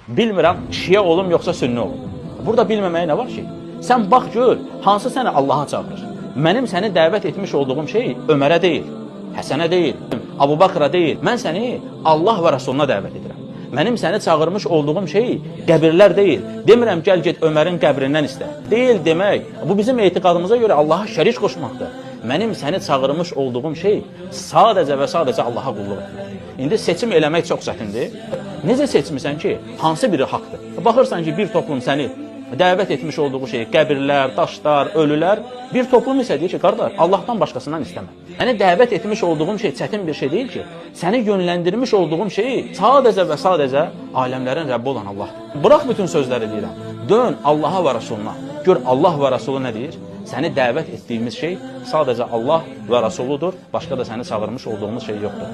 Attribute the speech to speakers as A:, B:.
A: Bilmirəm, şiə olum, yoxsa sünni olum. Burada bilməməyə nə var ki? Sən bax gör, hansı səni Allaha çağırır. Mənim səni dəvət etmiş olduğum şey Ömərə deyil, Həsənə deyil, Abu Bakra deyil. Mən səni Allah və Rasuluna dəvət edirəm. Mənim səni çağırmış olduğum şey qəbirlər deyil. Demirəm, gəl get Ömərin qəbrindən istə. Deyil demək, bu bizim etiqadımıza görə Allaha şərik qoşmaqdır. Mənim səni çağırmış olduğum şey sadəcə və sadəcə Allaha qulluq etməkdir. İndi seçim eləmək çox çətindir. Necə seçmirsən ki, hansı biri haqdır? Baxırsan ki, bir toplum səni dəvət etmiş olduğu şey qəbirlər, daşlar, ölülər. Bir toplum isə deyir ki, qardaş, Allahdan başqasından istəmə. Səni dəvət etmiş olduğum şey çətin bir şey deyil ki, səni yönləndirmiş olduğum şey sadəcə və sadəcə aləmlərin Rəbbi olan Allahdır. Bıraq bütün sözləri deyirəm. Dön Allaha və Rasuluna. Gör Allah və Rasulu nə deyir? Səni dəvət etdiyimiz şey sadəcə Allah və Rasuludur. Başqa da səni çağırmış olduğumuz şey yoxdur.